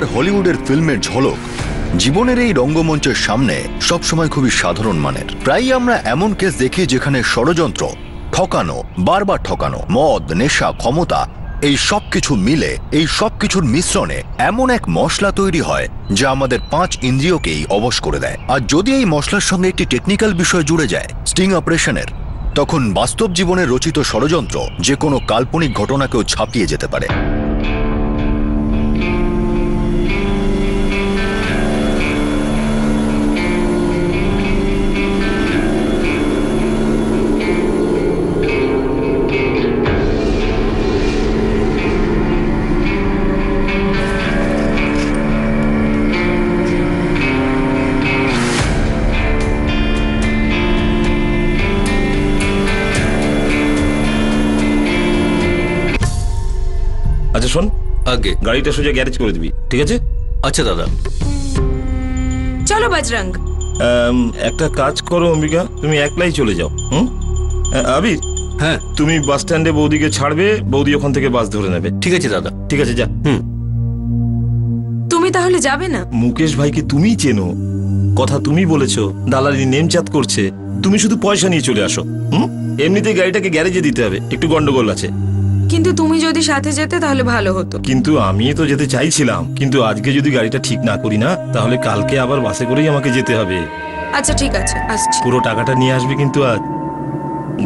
আমেরিকার হলিউডের ফিল্মের ঝলক জীবনের এই রঙ্গমঞ্চের সামনে সবসময় খুবই সাধারণ মানের। প্রায়ই আমরা এমন কেস দেখি যেখানে ষড়যন্ত্র, ঠকানো, বারবার ঠকানো, মদ, নেশা, ক্ষমতা, এই সবকিছু মিলে, এই সবকিছুর মিশ্রণে এমন এক মশলা তৈরি হয় যা আমাদের 5 ইন্দ্রিয়কেই অবশ করে দেয়। আর যদি এই মশলার সঙ্গে একটি টেকনিক্যাল বিষয় জুড়ে যায়, স্টিং অপারেশনের, তখন বাস্তব জীবনে রচিত ষড়যন্ত্র যে কোনো কাল্পনিক ঘটনাকেও ছাপিয়ে যেতে পারে। আচ্ছা শোন, আগে গাড়িটা সোজা গ্যারেজ করে দিবি, ঠিক আছে? আচ্ছা দাদা। চলো বজরং। একটা কাজ করো অম্বিকা, তুমি একলাই চলে যাও। আবির, হ্যাঁ তুমি বাস স্ট্যান্ডে বৌদিকে ছাড়বে, বৌদি ওখান থেকে বাস ধরে নেবে। ঠিক আছে দাদা। ঠিক আছে, যা। তুমি তাহলে যাবে না? মুকেশ ভাইকে তুমি চেনো, কথা তুমি বলেছো, দালালি নেমচাঁদ করছে, তুমি শুধু পয়সা নিয়ে চলে আসো। এমনিতেই গাড়িটাকে গ্যারেজে দিতে হবে, একটু গন্ডগোল আছে। কিন্তু তুমি যদি সাথে যেতে তাহলে ভালো হতো। কিন্তু আমি তো যেতে চাইছিলাম, কিন্তু আজকে যদি গাড়িটা ঠিক না করি না, তাহলে কালকে আবার বাসে করেই আমাকে যেতে হবে। আচ্ছা ঠিক আছে, আসছি। পুরো টাকাটা নিয়ে আসবে কিন্তু আজ।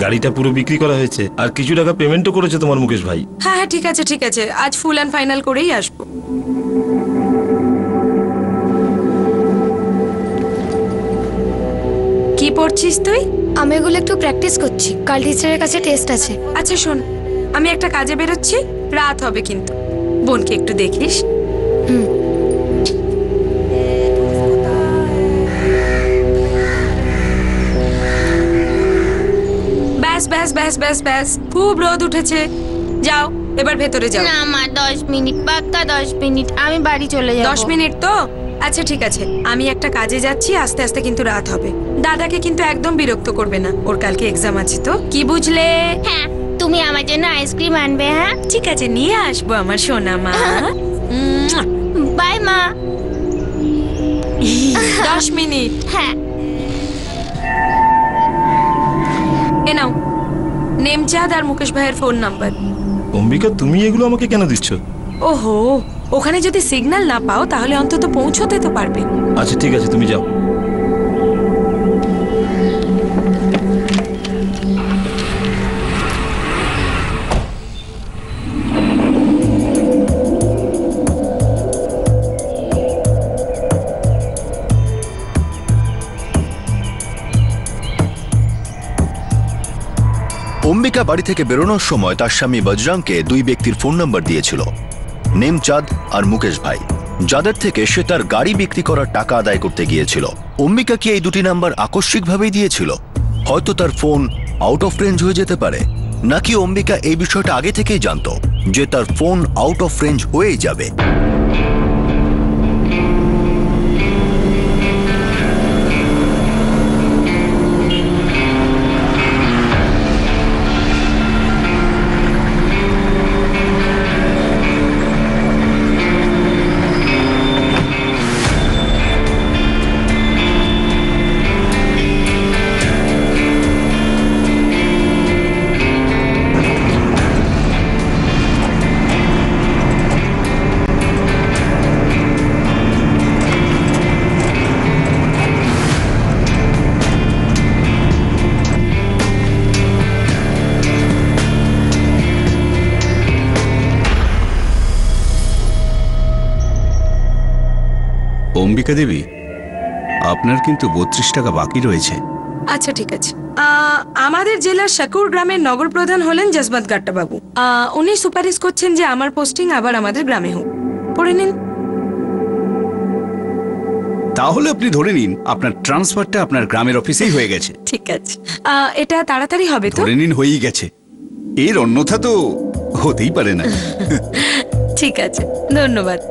গাড়িটা পুরো বিক্রি করা হয়েছে, আর কিছু টাকা পেমেন্টও করেছে তোমার মুকেশ ভাই। হ্যাঁ হ্যাঁ ঠিক আছে ঠিক আছে, আজ ফুল অ্যান্ড ফাইনাল করেই আসবো। কি পড়ছিস তুই? আমি এগুলো একটু প্র্যাকটিস করছি, কাল টিচারের কাছে টেস্ট আছে। আচ্ছা শোন, আমি একটা কাজে বেরোচ্ছি, রাত হবে কিন্তু বোনকে একটু দেখিস। ব্যাস ব্যাস ব্যাস ব্যাস ব্যাস, খুব রোদ উঠেছে, যাও এবার ভেতরে যাও। না মা, 10 মিনিট, পাক্কা 10 মিনিট, আমি বাড়ি চলে যাব। 10 মিনিট তো? আচ্ছা ঠিক আছে, আমি একটা কাজে যাচ্ছি, আস্তে আস্তে কিন্তু রাত হবে। দাদাকে কিন্তু একদম বিরক্ত করবে না, ওর কালকে এক্সাম আছে তো, কি বুঝলে? হ্যাঁ, তুমি আমার জন্য আইসক্রিম আনবে। হ্যাঁ ঠিক আছে, নিয়ে আসবো আমার সোনা মা। বাই মা। 10 মিনিট। হ্যাঁ। এ নাও নেমচাঁদ আর মুকেশ ভাইয়ের ফোন নাম্বার। অম্বিকা, তুমি এগুলো আমাকে কেন দিচ্ছ? ওহো, ওখানে যদি সিগন্যাল না পাও তাহলে অন্তত পৌঁছতে তো পারবে। আচ্ছা ঠিক আছে, তুমি যাও। অম্বিকা বাড়ি থেকে বেরোনোর সময় তার স্বামী বজরংকে 2 ব্যক্তির ফোন নাম্বার দিয়েছিল, নেমচাঁদ আর মুকেশ ভাই, যাদের থেকে সে তার গাড়ি বিক্রি করার টাকা আদায় করতে গিয়েছিল। অম্বিকা কি এই 2টি নাম্বার আকস্মিকভাবেই দিয়েছিল? হয়তো তার ফোন আউট অফ রেঞ্জ হয়ে যেতে পারে, নাকি অম্বিকা এই বিষয়টা আগে থেকেই জানতো যে তার ফোন আউট অফ রেঞ্জ হয়েই যাবে। অম্বিকা দেবী, আপনার কিন্তু 32 টাকা বাকি রয়েছে। আচ্ছা ঠিক আছে। আমাদের জেলার শাকুর গ্রামের নগর প্রধান হলেন জসবন্ত গাট্টা বাবু। উনি সুপারিশ করছেন যে আমার পোস্টিং আবার আমাদের গ্রামে হোক। পড়ে নিন। তাহলে আপনি ধরে নিন আপনার ট্রান্সফারটা আপনার গ্রামের অফিসেই হয়ে গেছে। ঠিক আছে, এটা তাড়াতাড়ি হবে তো? ধরে নিন হয়েই গেছে, এর অন্যথা তো হতেই পারে না। ঠিক আছে, ধন্যবাদ।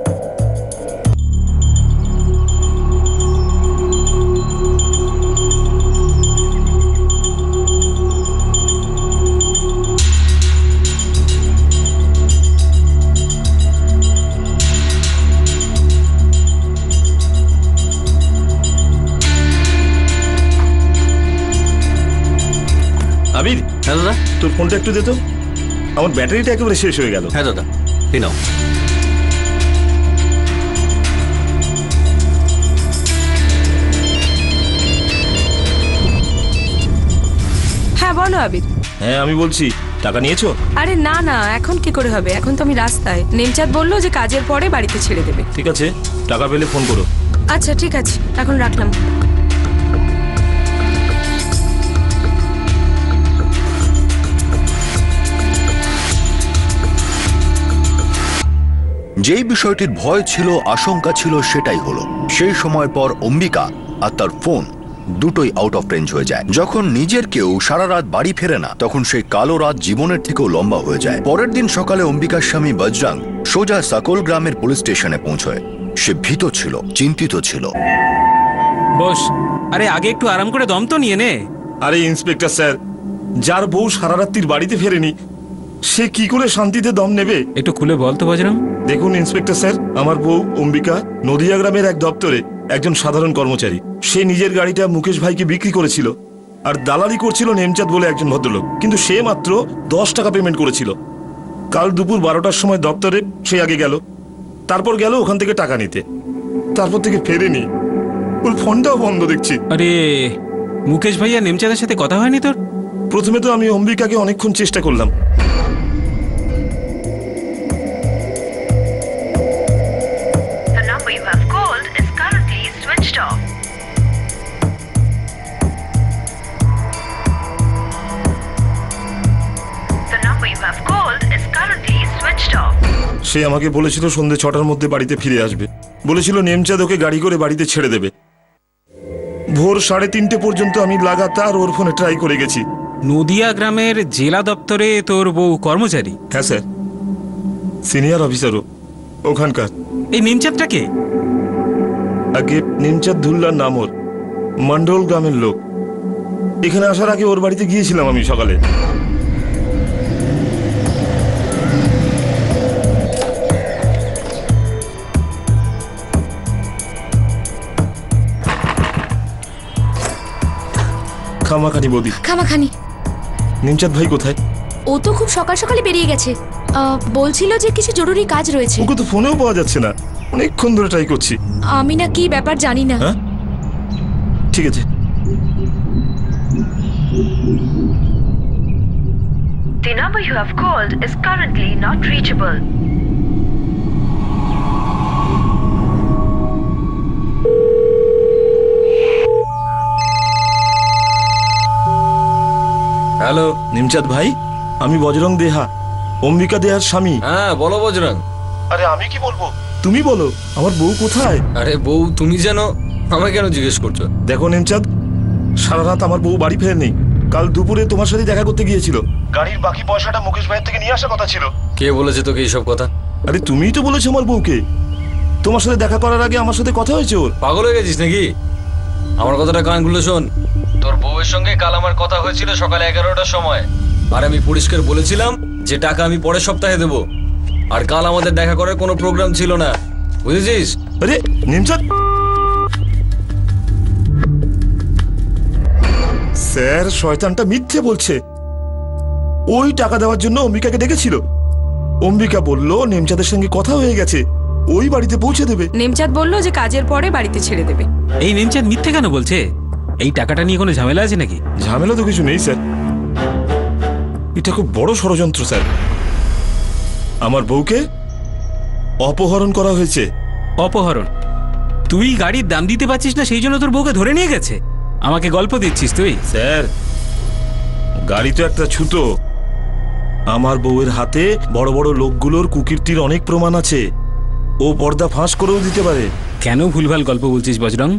হ্যাঁ দাদা। তোর ফোনটা একটু দে তো, আমার ব্যাটারিটা একেবারে শেষ হয়ে গেল। হ্যাঁ দাদা, এই নাও। হ্যাঁ বলো আবির। হ্যাঁ আমি বলছি, টাকা নিয়েছো? আরে না না, এখন কি করে হবে, এখন তো আমি রাস্তায়। নেমচাঁদ বললো যে কাজের পরে বাড়িতে ছেড়ে দেবে। ঠিক আছে, টাকা পেলে ফোন করো। আচ্ছা ঠিক আছে, এখন রাখলাম। যেই বিষয়টির ভয় ছিল, আশঙ্কা ছিল, সেটাই হলো। সেই সময় পর অম্বিকা আর তার ফোন দুটোই আউট অফ রেঞ্জ হয়ে যায়। যখন নিজের কেউ সারা রাত বাড়ি ফেরে না, তখন সেই কালো রাত জীবনের থেকেও লম্বা হয়ে যায়। পরের দিন সকালে অম্বিকার স্বামী বজরং সোজা সকল গ্রামের পুলিশ স্টেশনে পৌঁছয়। সে ভীত ছিল, চিন্তিত ছিল। বস, আরে আগে একটু আরাম করে দম তো নিয়ে নে। আরে ইন্সপেক্টর স্যার, যার বউ সারা রাত্রির বাড়িতে ফেরেনি, সে কি করে শান্তিতে দম নেবে? একটু খুলে বল তো বজরং। দেখুন ইন্সপেক্টর স্যার, আমার বউ অম্বিকা নদিয়া গ্রামের এক দপ্তরে একজন সাধারণ কর্মচারী। সে নিজের গাড়িটা মুকেশ ভাইকে বিক্রি করেছিল, আর দালালি করছিল নেমচাঁদ বলে একজন ভদ্রলোক। কিন্তু সে মাত্র 10 টাকা পেমেন্ট করেছিল। কাল দুপুর 12টার সময় দপ্তরে সে আগে গেল, তারপর গেল ওখান থেকে টাকা নিতে, তারপর থেকে ফেরেনি। ওর ফোনটাও বন্ধ দেখছি। আরে মুকেশ ভাইয়া নেমচাঁদের সাথে কথা হয়নি তোর? প্রথমে তো আমি অম্বিকাকে অনেকক্ষণ চেষ্টা করলাম। The number you have called is currently switched off. The number you have called is currently switched off. সে আমাকে বলেছিল সন্ধ্যে 6টার মধ্যে বাড়িতে ফিরে আসবে। বলেছিল নেমচাঁদ ওকে গাড়ি করে বাড়িতে ছেড়ে দেবে। ভোর 3:30 পর্যন্ত আমি লাগাতার ওর ফোনে ট্রাই করে গেছি। নদিয়া গ্রামের জেলা দপ্তরে তোর বউ কর্মচারী? হ্যাঁ স্যার, সিনিয়র অফিসারও ওখানকার। এই নেমচাঁদটাকে? আগে নেমচাঁদ ধুল্লার নাম ওর, মন্ডল গ্রামের লোক। এখানে আসার আগে ওর বাড়িতে গিয়েছিলাম আমি সকালে। খামাখানি বৌদি। খামাখানি। নেমচাঁদ ভাই কোথায়? ও তো খুব সকাল সকালে বেরিয়ে গেছে। বলছিল যে কিছু জরুরি কাজ রয়েছে। ওকে তো ফোনেও পাওয়া যাচ্ছে না, অনেকক্ষণ ধরে ট্রাই করছি। আমি না কি ব্যাপার জানি না। হ্যাঁ ঠিক আছে। The number you have called is currently not reachable. Hello. Nimchand ভাই, আমি বজরং দেহা, অম্বিকা দেহার স্বামী। হ্যাঁ বলো বজরং। আরে আমি কি বলবো, তুমি বলো, আমার বউ কোথায়? আরে বউ তুমি জানো, আমাকে কেন জিজ্ঞেস করছো? দেখো নিমচাঁদ, সারা রাত আমার বউ বাড়ি ফেরেনি। কাল দুপুরে তোমার সাথে দেখা করতে গিয়েছিল। গাড়ির বাকি পয়সাটা মুকেশ ভাইয়ের থেকে নিয়ে আসার কথা ছিল। কে বলেছে তোকে এইসব কথা? আরে তুমিই তো বলেছো আমার বউকে। তোমার সাথে দেখা করার আগে আমার সাথে কথা হয়েছে ওর। পাগল হয়ে গেছিস নাকি? আমার কথাটা কান খুলে শোন। তোর বউয়ের সঙ্গে কাল আমার কথা হয়েছিল সকালে 11টার সময়, আর আমি পরিষ্কার বলেছিলাম যে টাকা আমি পরের সপ্তাহে দেবো। আর কাল আমাদের দেখা করার কোনো প্রোগ্রাম ছিল না, বুঝেছিস? আরে নিমচাঁদ স্যার, শয়তানটা মিথ্যে বলছে। ওই টাকা দেওয়ার জন্য অম্বিকাকে ডেকেছিল। অম্বিকা বলল নেমচাঁদের সঙ্গে কথা হয়ে গেছে, ওই বাড়িতে পৌঁছে দেবে। নেমচাঁদ বললো যে কাজের পরে বাড়িতে ছেড়ে দেবে। এই নেমচাঁদ মিথ্যে কেন বলছে? এই টাকাটা নিয়ে কোনো ঝামেলা আছে নাকি? ঝামেলা তো কিছু নেই স্যার, এটা খুব বড় ষড়যন্ত্র স্যার। আমার বউকে অপহরণ করা হয়েছে। অপহরণ? তুই গাড়ির দাম দিতে পারছিস না সেই জন্য তোর বউকে ধরে নিয়ে গেছে? আমাকে গল্প দিচ্ছিস তুই? স্যার, গাড়ি তো একটা ছুতো। আমার বউয়ের হাতে বড় বড় লোকগুলোর কুকীর্তির অনেক প্রমাণ আছে। ও পর্দা ফাঁস করেও দিতে পারে। কেন ভুলভাল গল্প বলছিস বজরং?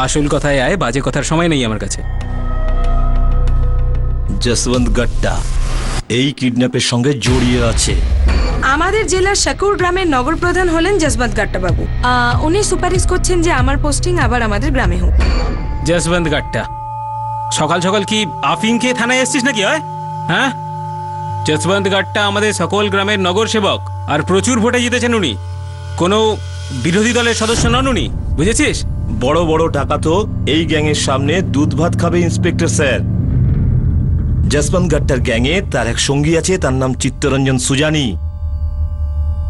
আসল কথায় আয়, বাজে কথার সময় নেই আমার কাছে। যশবন্ত গাট্টা এই কিডন্যাপের সঙ্গে জড়িয়ে আছে। আমাদের জেলার শাকুর গ্রামের নগর প্রধান হলেন যশবন্ত গাট্টা বাবু। উনি সুপারিশ করছেন যে আমার পোস্টিং আবার আমাদের গ্রামে হোক। যশবন্ত গাট্টা, সকাল সকাল কি আফিং খেয়ে থানায় এসছিস নাকি? হয় হ্যাঁ, যশবন্ত গাট্টা আমাদের সকল গ্রামের নগর সেবক, আর প্রচুর ভোটে জিতেছেন উনি। কোনো বিরোধী দলের সদস্য নন উনি, বুঝেছিস? বড় বড় টাকা তো এই গ্যাংয়ের সামনে দুধ ভাত খাবে ইন্সপেক্টর স্যার। যশবন্ত গাট্টার গ্যাংয়ে তার এক সঙ্গী আছে, তার নাম চিত্তরঞ্জন সুজানি।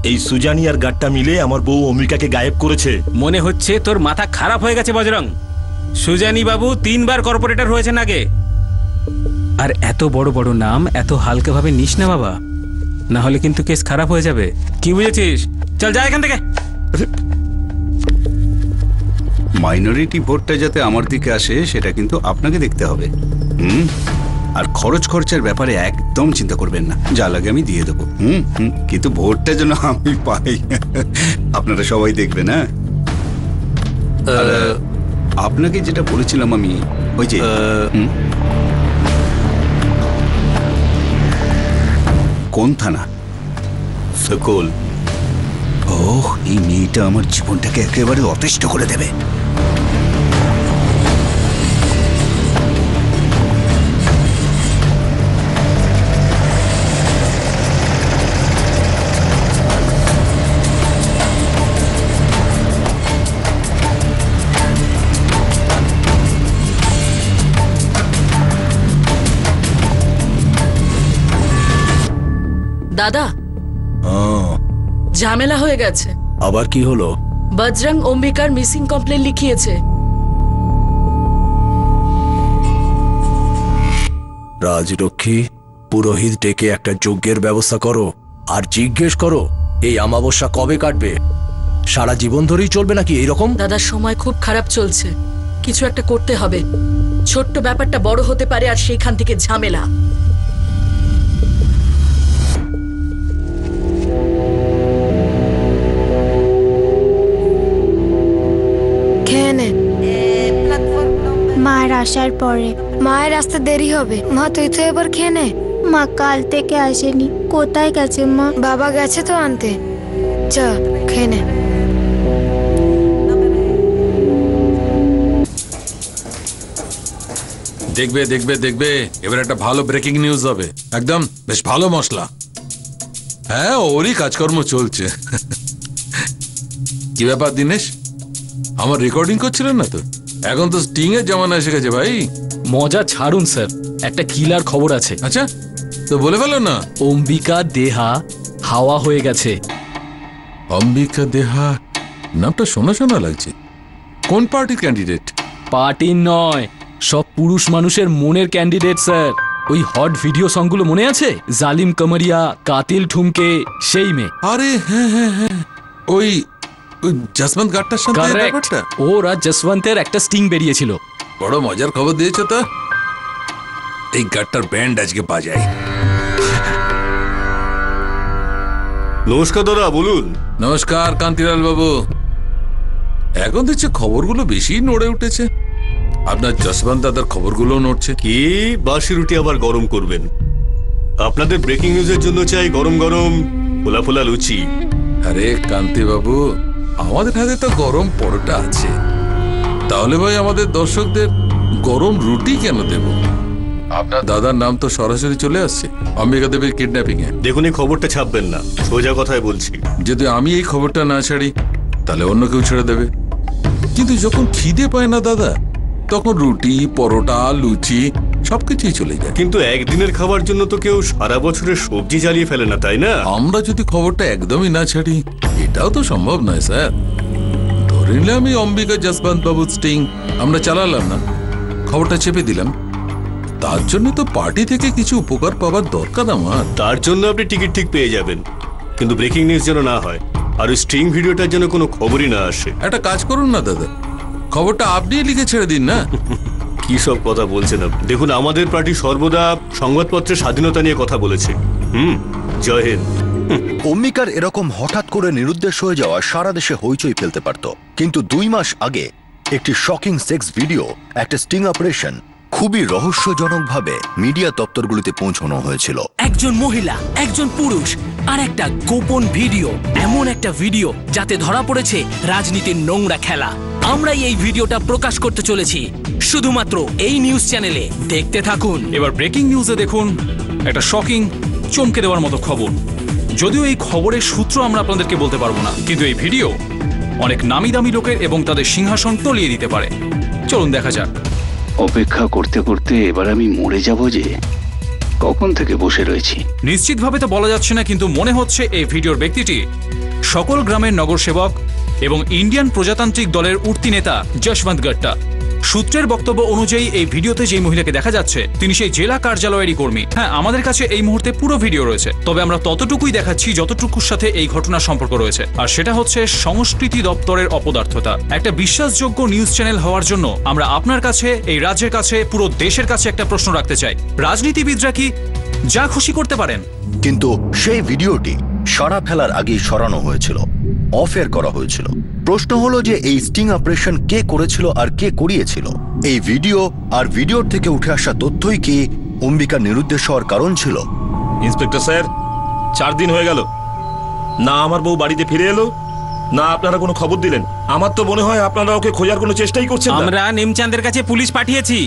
এই সুজানি আর গাট্টা মিলে আমার বউ অম্বিকাকে গায়েব করেছে। মনে হচ্ছে তোর মাথা খারাপ হয়ে গেছে বজরং। সুজানি বাবু 3 বার কর্পোরেটর হয়েছেন আগে। আর এত বড় বড় নাম এত হালকাভাবে নিস না বাবা, না হলে কিন্তু কেস খারাপ হয়ে যাবে। কি বুঝেছিস? চল যা এখান থেকে। মাইনরিটি ভোটটা যাতে আমার দিকে আসে সেটা কিন্তু আপনাকে দেখতে হবে। আর খরচ খরচার ব্যাপারে একদম চিন্তা করবেন না, যা লাগে আমি দিয়ে দেবো। কিন্তু ভোটটা যেন আমি পাই, আপনারা সবাই দেখবেন। হ্যাঁ, আর, আপনাকে যেটা বলেছিলাম আমি, ওই যে কোন থানা? সকল। ওহ, এই মেয়েটা আমার জীবনটাকে একেবারে অতিষ্ঠ করে দেবে। দাদা, ঝামেলা হয়ে গেছে। আবার কি হলো? বজরং অম্বিকার মিসিং কমপ্লেন লিখিয়েছে। রাজরক্ষী, পুরোহিত ডেকে একটা যজ্ঞের ব্যবস্থা করো আর জিজ্ঞেস করো এই অমাবস্যা কবে কাটবে। সারা জীবন ধরেই চলবে নাকি এইরকম? দাদার সময় খুব খারাপ চলছে, কিছু একটা করতে হবে। ছোট্ট ব্যাপারটা বড় হতে পারে আর সেইখান থেকে ঝামেলা। মায়ের আসার পরে। মায়ের আসতে দেরি হবে। মা তুই তো এবার খেয়ে নে। মা কাল থেকে আসেনি, কোথায় গেছে মা? বাবা গেছে তো আনতে। চা খেয়ে নে। দেখবে দেখবে দেখবে, এবার একটা ভালো ব্রেকিং নিউজ হবে। একদম বেশ ভালো মশলা। হ্যাঁ, ওরই কাজকর্ম চলছে। কি ব্যাপার দিনেশ, আমার রেকর্ডিং করছিলেন না তো? এখন তো স্টিং এর জামানা এসে গেছে ভাই। মজা ছাড়ুন স্যার, একটা কিলার খবর আছে। আচ্ছা, তো বলে ফেলো না। অম্বিকা দেহা হাওয়া হয়ে গেছে। অম্বিকা দেহা নামটা শোনা শোনা লাগছে। কোন পার্টির ক্যান্ডিডেট? পার্টির নয়, সব পুরুষ মানুষের মনের ক্যান্ডিডেট স্যার। ওই হট ভিডিও সংগুলো মনে আছে? জালিম কমরিয়া, কাতিল ঠুমকে, সেই মেয়ে। আরে হ্যাঁ হ্যাঁ হ্যাঁ, ওই যশবন্ত গাট্টার সাথে ব্যাপারটা। ওরা যশবন্তের একটা স্টিং বেরিয়েছিল। বড় মজার খবর দিয়েছে তো। এই গাট্টার ব্যান্ড আজকে বাজায়। নমস্কার দাদা, বলুন। নমস্কার কান্তিলাল বাবু। এখন দেখছি খবরগুলো বেশি নড়ে উঠেছে। আপনার যশবন্ত দাদার খবরগুলো নড়ছে। কি বাসি রুটি আবার গরম করবেন? আপনাদের ব্রেকিং নিউজের জন্য চাই গরম গরম ফোলা ফোলা লুচি। আরে কান্তি বাবু, আমাদের হাতে তো গরম পরোটা আছে, তাহলে ভাই আমাদের দর্শকদের গরম রুটি কেন দেব? আপনার দাদার নাম তো সরাসরি চলে আসছে অম্বিকা দেবীর কিডন্যাপিং এ। দেখুন, এই খবরটা ছাপবেন না, সোজা কথায় বলছি। যদি আমি এই খবরটা না ছাড়ি তাহলে অন্য কেউ ছেড়ে দেবে। কিন্তু যখন খিদে পায় না দাদা, তখন রুটি, পরোটা, লুচি সবকিছুই চলে যায়। কিন্তু একদিনের খাবার জন্য তো কেউ সারা বছরের সবজি জ্বালিয়ে ফেলে না, তাই না? আমরা যদি খবরটা একদমই না ছাড়ি, এটাও তো সম্ভব নয় স্যার। ধরে নিলে আমি অম্বিকা যশবন্ত বাবুর স্টিং আমরা চালালাম না, খবরটা চেপে দিলাম। তার জন্য তো পার্টি থেকে কিছু উপকার পাওয়ার দরকার আমার। তার জন্য আপনি টিকিট ঠিক পেয়ে যাবেন, কিন্তু ব্রেকিং নিউজ যেন না হয়, আর ওই স্ট্রিং ভিডিওটার জন্য কোনো খবরই না আসে। একটা কাজ করুন না দাদা, খবরটা আপনি লিখে ছেড়ে দিন না। কি সব কথা বলছেন আপনি? দেখুন, আমাদের পার্টি সর্বদা সংবাদপত্রের স্বাধীনতা নিয়ে কথা বলেছে। জয় হিন্দ। অম্বিকার এরকম হঠাৎ করে নিরুদ্দেশ হয়ে যাওয়া সারা দেশে হইচই ফেলতে পারত, কিন্তু 2 মাস আগে একটি শকিং সেক্স ভিডিও, একটা স্টিং অপারেশন খুবই রহস্যজনকভাবে মিডিয়া দপ্তরগুলিতে পৌঁছানো হয়েছিল। একজন মহিলা, একজন পুরুষ আর একটা গোপন ভিডিও, এমন একটা ভিডিও যাতে ধরা পড়েছে রাজনীতির নোংরা খেলা। আমরাই এই ভিডিওটা প্রকাশ করতে চলেছি শুধুমাত্র এই নিউজ চ্যানেলে। দেখতে থাকুন। এবার ব্রেকিং নিউজে দেখুন একটা শকিং, চমকে দেওয়ার মতো খবর। যদিও এই খবরের সূত্র আমরা আপনাদেরকে বলতে পারবো না, কিন্তু এই ভিডিও অনেক নামি দামি লোকের এবং তাদের সিংহাসন তলিয়ে দিতে পারে। চলুন দেখা যাক। অপেক্ষা করতে করতে এবার আমি মরে যাব যে। কখন থেকে বসে রয়েছি। নিশ্চিতভাবে তো বলা যাচ্ছে না, কিন্তু মনে হচ্ছে এই ভিডিওর ব্যক্তিটি সকল গ্রামের নগর সেবক এবং ইন্ডিয়ান প্রজাতান্ত্রিক দলের উঠতি নেতা যশবন্ত গাট্টা। সূত্রের বক্তব্য অনুযায়ী এই ভিডিওতে যে মহিলাকে দেখা যাচ্ছে তিনি সেই জেলা কার্যালয়েরই কর্মী। হ্যাঁ, আমাদের কাছে এই মুহূর্তে পুরো ভিডিও রয়েছে, তবে আমরা ততটুকুই দেখাচ্ছি যতটুকুর সাথে এই ঘটনার সম্পর্ক রয়েছে, আর সেটা হচ্ছে সংস্কৃতি দপ্তরের অপদার্থতা। একটা বিশ্বাসযোগ্য নিউজ চ্যানেল হওয়ার জন্য আমরা আপনার কাছে, এই রাজ্যের কাছে, পুরো দেশের কাছে একটা প্রশ্ন রাখতে চাই, রাজনীতিবিদরা কি যা খুশি করতে পারেন? কিন্তু সেই ভিডিওটি সাড়া ফেলার আগেই সরানো হয়েছিল, অফ এয়ার করা হয়েছিল। প্রশ্ন হলো যে এই স্টিং অপারেশন কে করেছিল আর কে করিয়েছিল? এই ভিডিও আর ভিডিওর থেকে উঠে আসা তথ্যই কি অম্বিকা নিরুদ্দেশ হওয়ার কারণ ছিল? ইন্সপেক্টর স্যার, 4 দিন হয়ে গেল, না আমার বউ বাড়িতে ফিরে এলো, না আপনারা কোনো খবর দিলেন। আমার তো মনে হয় আপনারা ওকে খোঁজার কোনো চেষ্টাই করছেন না। আমরা নেমচাঁদের কাছে পুলিশ পাঠিয়েছি,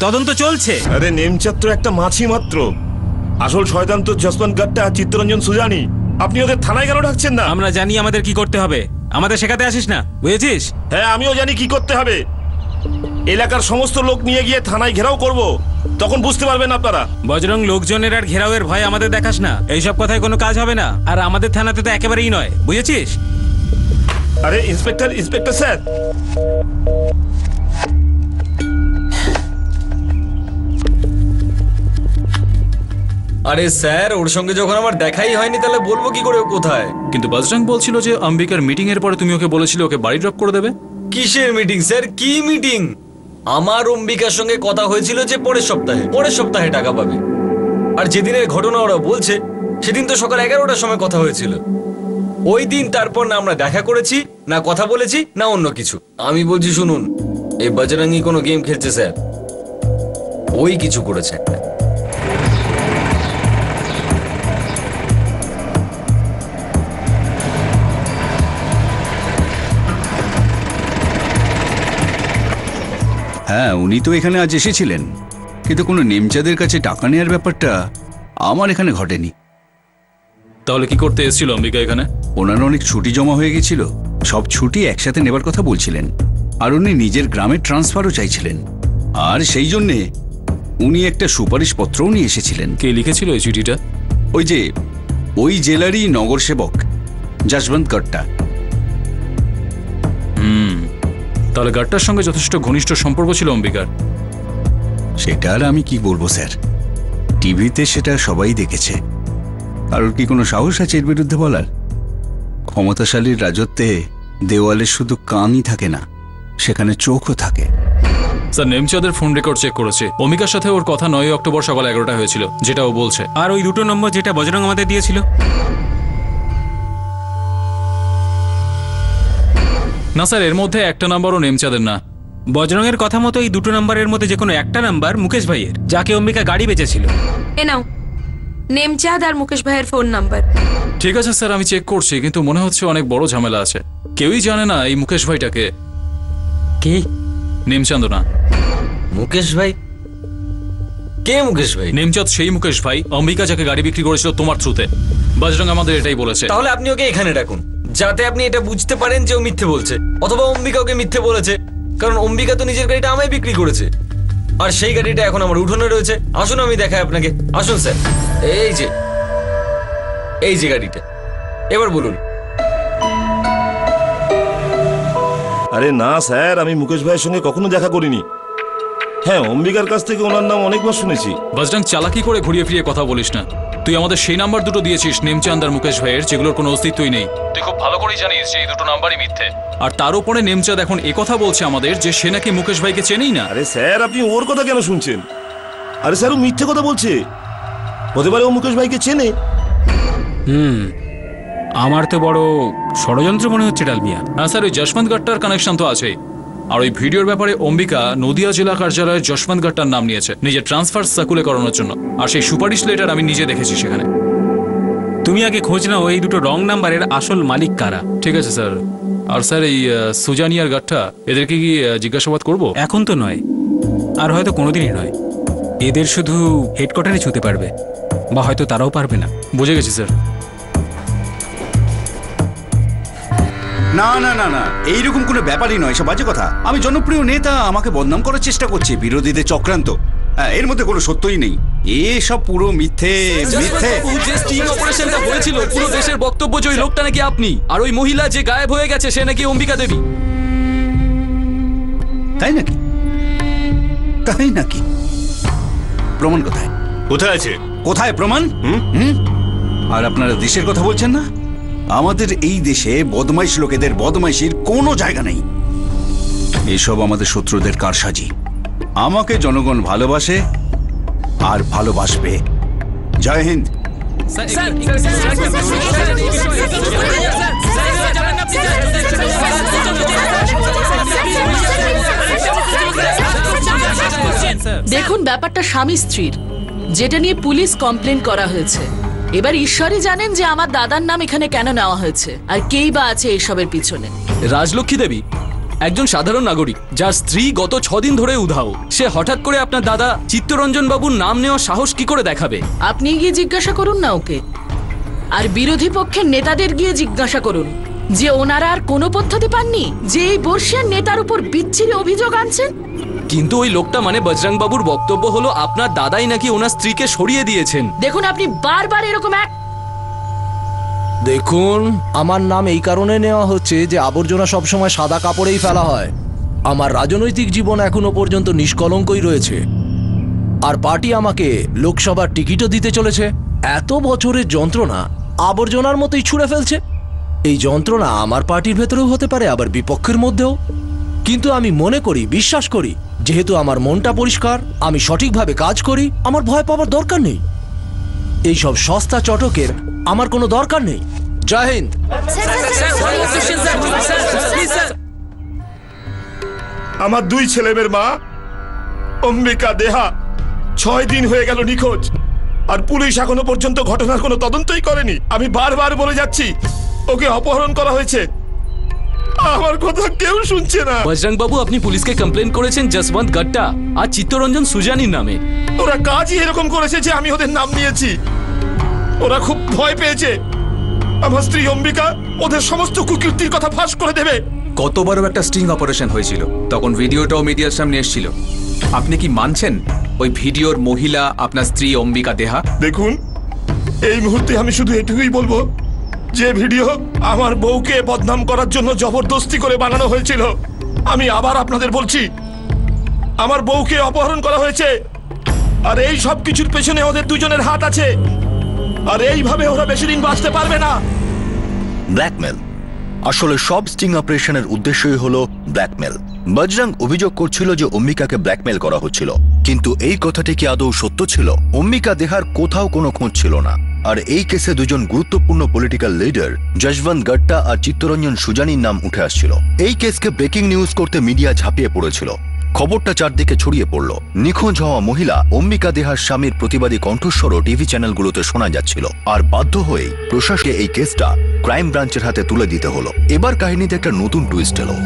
তদন্ত চলছে। আরে নেমচাঁদ তো একটা মাছি মাত্র, আসল শয়তান তো যশবন্ত গাট্টা আর চিত্তরঞ্জন সুজানি। আপনি ওদের থানায় কেন ডাকছেন না? আমরা জানি আমাদের কি করতে হবে, আমাদের শেখাতে আসিস না, বুঝেছিস? হ্যাঁ, আমিও জানি কি করতে হবে। এলাকার সমস্ত লোক নিয়ে গিয়ে থানায় ঘেরাও করব, তখন বুঝতে পারবেন আপনারা। বজরং, লোকজনের আর ঘেরাওয়ের ভয় আমাদের দেখাস না, এইসব কথায় কোনো কাজ হবে না। আর আমাদের থানাতে তো একেবারেই নয়, বুঝেছিস? আরে ইন্সপেক্টর স্যার, আরে স্যার, ওর সঙ্গে যখন আমার দেখাই হয়নি তাহলে বলবো কি করে ও কোথায়? কিন্তু বজরং বলছিল যে অম্বিকার মিটিং এর পরে তুমি ওকে বলেছিলে ওকে বাড়ি ড্রপ করে দেবে। কিসের মিটিং স্যার? কি মিটিং? আমার অম্বিকার সঙ্গে কথা হয়েছিল যে পরের সপ্তাহে টাকা পাবে। আর যেদিনের ঘটনা ওরা বলছে সেদিন তো সকাল 11টার সময় কথা হয়েছিল। ওই দিন তারপর না আমরা দেখা করেছি, না কথা বলেছি, না অন্য কিছু। আমি বলছি শুনুন, এই বজরঙ্গি কোনো গেম খেলছে স্যার, ওই কিছু করেছে একটা। হ্যাঁ, উনি তো এখানে আজ এসেছিলেন, কিন্তু কোনো নেমচাঁদের কাছে টাকা নেওয়ার ব্যাপারটা আমার এখানে ঘটেনি। তাহলে কি করতে এসেছিল অম্বিকা এখানে? ওনার অনেক ছুটি জমা হয়ে গেছিল, সব ছুটি একসাথে নেবার কথা বলছিলেন, আর উনি নিজের গ্রামে ট্রান্সফারও চাইছিলেন, আর সেই জন্যে উনি একটা সুপারিশ পত্রও নিয়ে এসেছিলেন। কে লিখেছিল এই চিঠিটা? ওই জেলারই নগর সেবক যশবন্ত গাট্টা। তাহলে গাট্টার সঙ্গে যথেষ্ট ঘনিষ্ঠ সম্পর্ক ছিল অম্বিকার। সেটা আর আমি কি বলবো স্যার, টিভিতে সেটা সবাই দেখেছে। আর ওর কি কোনো সাহস আছে এর বিরুদ্ধে বলার? ক্ষমতাশালীর রাজত্বে দেওয়ালে শুধু কানই থাকে না, সেখানে চোখও থাকে। স্যার, নেমচাঁদের ফোন রেকর্ড চেক করেছে, অম্বিকার সাথে ওর কথা 9 অক্টোবর সকাল 11টা হয়েছিল, যেটা ও বলছে। আর ওই দুটো নম্বর যেটা বজরং আমাদের দিয়েছিল? না স্যার, এর মধ্যে একটা নাম্বারও নেমচাঁদের না। বজরংয়ের কথা মতো এই দুটো নাম্বারের মধ্যে যে কোনো একটা নাম্বার মুকেশ ভাইয়ের, যাকে অম্বিকা গাড়ি বেচেছিল। এ নাও, নেমচাঁদ আর মুকেশ ভাইয়ের ফোন নাম্বার। ঠিক আছে স্যার, আমি চেক করছি, কিন্তু মনে হচ্ছে অনেক বড় ঝামেলা আছে। কেউই জানে না এই মুকেশ ভাইটাকে। কি? নেমচাঁদ না। মুকেশ ভাই? কে মুকেশ ভাই? নেমচাঁদ সেই মুকেশ ভাই অম্বিকা যাকে গাড়ি বিক্রি করেছিল তোমার থ্রুতে। বজরং আমাদের এটাই বলেছে। তাহলে আপনি ওকে এখানে ডাকুন, যাতে আপনি এটা বুঝতে পারেন যে ও মিথ্যে বলছে, অথবা অম্বিকা ওকে মিথ্যে বলেছে, কারণ অম্বিকা তো নিজের গাড়িটা আমায় বিক্রি করেছে, আর সেই গাড়িটা এখন আমার উঠোনে রয়েছে। আসুন আমি দেখাই আপনাকে, আসুন স্যার। এই যে গাড়িটা, এবার বলুন। আরে না স্যার, আমি মুকেশ ভাইয়ের সঙ্গে কখনো দেখা করিনি। হ্যাঁ, অম্বিকার কাছ থেকে ওনার নাম অনেকবার শুনেছি। বজরং, চালাকি করে ঘুরিয়ে ফিরিয়ে কথা বলিস না। তুই আমাদের সেই নাম্বার দুটো দিয়েছিস নেমচাঁদ আর মুকেশ ভাইয়ের, যেগুলোর কোনো অস্তিত্বই নেই। তুই খুব ভালো করেই জানিস যে এই দুটো নাম্বারই মিথ্যে। আর তার উপরে নেমচাঁদ এখন কথা বলছে আমাদের যে সে নাকি মুকেশ ভাইকে চেনেই না। আরে স্যার, আপনি ওর কথা কেন শুনছেন? আরে স্যার, ও মিথ্যে কথা বলছে। হতে পারে ও মুকেশ ভাইকে চেনে। আমার তো বড় ষড়যন্ত্র মনে হচ্ছে ডালমিয়া। হ্যাঁ স্যার, ওই যশবন্ত গাট্টার কানেকশন তো আছেই। আর ওই ভিডিওর ব্যাপারে অম্বিকা নদিয়া জেলা কার্যালয়ের যশবন্ত গাট্টার নাম নিয়েছে নিজের ট্রান্সফার সার্কুলে করানোর জন্য, আর সেই সুপারিশ লেটার আমি নিজে দেখেছি সেখানে। তুমি আগে খোঁজ নাও এই দুটো রং নাম্বারের আসল মালিক কারা। ঠিক আছে স্যার। আর স্যার, এই সুজানি আর গাট্টা, এদেরকে কি জিজ্ঞাসাবাদ করব? এখন তো নয়, আর হয়তো কোনোদিনই নয়। এদের শুধু হেডকোয়ার্টারে ছুতে পারবে, বা হয়তো তারাও পারবে না। বুঝে গেছি স্যার। না না না না, এইরকম কোনো ব্যাপারই নয়, সব বাজে কথা। আমি জনপ্রিয় নেতা, আমাকে বদনাম করার চেষ্টা করছে, বিরোধীদের চক্রান্ত। এর মধ্যে কোনো সত্যই নেই। এসব পুরো মিথ্যে মিথ্যে। যে স্টিং অপারেশনটা হয়েছিল পুরো দেশের বক্তব্য যে ওই লোকটা নাকি আপনি, আর ওই মহিলা যে গায়েব হয়ে গেছে সে নাকি অম্বিকা দেবী। তাই নাকি? তাই নাকি? প্রমাণ কোথায়? কোথায় আছে? কোথায় প্রমাণ? আর আপনারা দেশের কথা বলছেন না? আমাদের এই দেশে বদমাইশ লোকেদের বদমাইশির কোনো জায়গা নেই। এসব আমাদের শত্রুদের কারসাজি। আমাকে জনগণ ভালোবাসে আর ভালোবাসবে। জয় হিন্দ। দেখুন, ব্যাপারটা স্বামী স্ত্রীর, যেটা নিয়ে পুলিশ কমপ্লেন করা হয়েছে। এবার ঈশ্বরই জানেন যে আমার দাদার নাম এখানে কেন নেওয়া হয়েছে আর কেই বা আছে এইসবের পিছনে। রাজলক্ষ্মী দেবী একজন সাধারণ নাগরিক যার স্ত্রী গত 6 দিন ধরে উধাও। সে হঠাৎ করে আপনার দাদা চিত্তরঞ্জন বাবুর নাম নেওয়ার সাহস কি করে দেখাবে? আপনি গিয়ে জিজ্ঞাসা করুন না ওকে, আর বিরোধী পক্ষের নেতাদের গিয়ে জিজ্ঞাসা করুন যে ওনারা আর কোনো পদ্ধতি পাননি যে এই বর্ষিয়ার নেতার উপর বিচ্ছিরি অভিযোগ আনছেন। কিন্তু ওই লোকটা মানে বজরং বাবুর বক্তব্য হলো আপনার দাদাই নাকি ওনার স্ত্রীকে সরিয়ে দিয়েছেন। দেখুন, আপনি বারবার এরকম এক দেখুন, আমার নাম এই কারণে নেওয়া হচ্ছে যে আবর্জনা সবসময় সাদা কাপড়েই ফেলা হয়। আমার রাজনৈতিক জীবন এখনো পর্যন্ত নিষ্কলঙ্কই রয়েছে, আর পার্টি আমাকে লোকসভার টিকিটও দিতে চলেছে। এত বছরের যন্ত্রণা আবর্জনার মতোই ছুঁড়ে ফেলছে। এই যন্ত্রণা আমার পার্টির ভেতরেও হতে পারে, আবার বিপক্ষের মধ্যেও। কিন্তু আমি মনে করি, বিশ্বাস করি, যেহেতু আমার মনটা পরিষ্কার, আমি সঠিকভাবে কাজ করি, আমার ভয় পাওয়ার দরকার নেই। এইসব সস্তা চটকের আমার কোনো দরকার নেই। জয় হিন্দ। আমার 2 ছেলেমেয়ের মা অম্বিকা দেহা 6 দিন হয়ে গেল নিখোঁজ, আর পুলিশ এখনো পর্যন্ত ঘটনার কোনো তদন্তই করেনি। আমি বারবার বলে যাচ্ছি ওকে অপহরণ করা হয়েছে, আমার কথা কেউ শুনছে না। বজরং বাবু, আপনি পুলিশকে কমপ্লেন করেছেন যশবন্ত গট্টা আর চিত্তরঞ্জন সুজানির নামে। ওরা কাজই এরকম করেছে যে আমি ওদের নাম নিয়েছি। ওরা খুব ভয় পেয়েছে আমার স্ত্রী অম্বিকা ওদের সমস্ত কুকীর্তির কথা ফাঁস করে দেবে। গত বড় একটা স্টিং অপারেশন হয়েছিল, তখন ভিডিওটাও মিডিয়ার সামনে এসেছিল। আপনি কি মানছেন ওই ভিডিওর মহিলা আপনার স্ত্রী অম্বিকা দেহা? দেখুন, এই মুহূর্তে আমি শুধু এটুকুই বলবো যে ভিডিও আমার বউকে বদনাম করার জন্য জবরদস্তি করে বানানো হয়েছিল। আমি আবার আপনাদের বলছি, আমার বউকে অপহরণ করা হয়েছে, আর এই সব কিছুর পেছনে ওদের দুজনের হাত আছে, আর এইভাবে ওরা বেশি দিন বাঁচতে পারবে না। ব্ল্যাকমেল। আসলে সব স্টিং অপারেশনের উদ্দেশ্যই হলো ব্ল্যাকমেল। বজরং অভিযোগ করছিল যে অম্বিকাকে ব্ল্যাকমেল করা হচ্ছিল, কিন্তু এই কথাটি কি আদৌ সত্য ছিল? অম্বিকা দেহার কোথাও কোনো খোঁজ ছিল না, আর এই কেসে দুজন গুরুত্বপূর্ণ পলিটিক্যাল লিডার যশবন্ত গট্টা আর চিত্তরঞ্জন সুজানির নাম উঠে আসছিল। এই কেসকে ব্রেকিং নিউজ করতে মিডিয়া ঝাঁপিয়ে পড়েছিল। খবরটা চারদিকে ছড়িয়ে পড়ল। নিখোঁজ হওয়া মহিলা অম্বিকা দেহার স্বামীর প্রতিবাদী কণ্ঠস্বরও টিভি চ্যানেলগুলোতে শোনা যাচ্ছিল, আর বাধ্য হয়েই প্রশাসনকে এই কেসটা ক্রাইম ব্রাঞ্চের হাতে তুলে দিতে হলো। এবার কাহিনীতে একটা নতুন টুইস্ট এলো।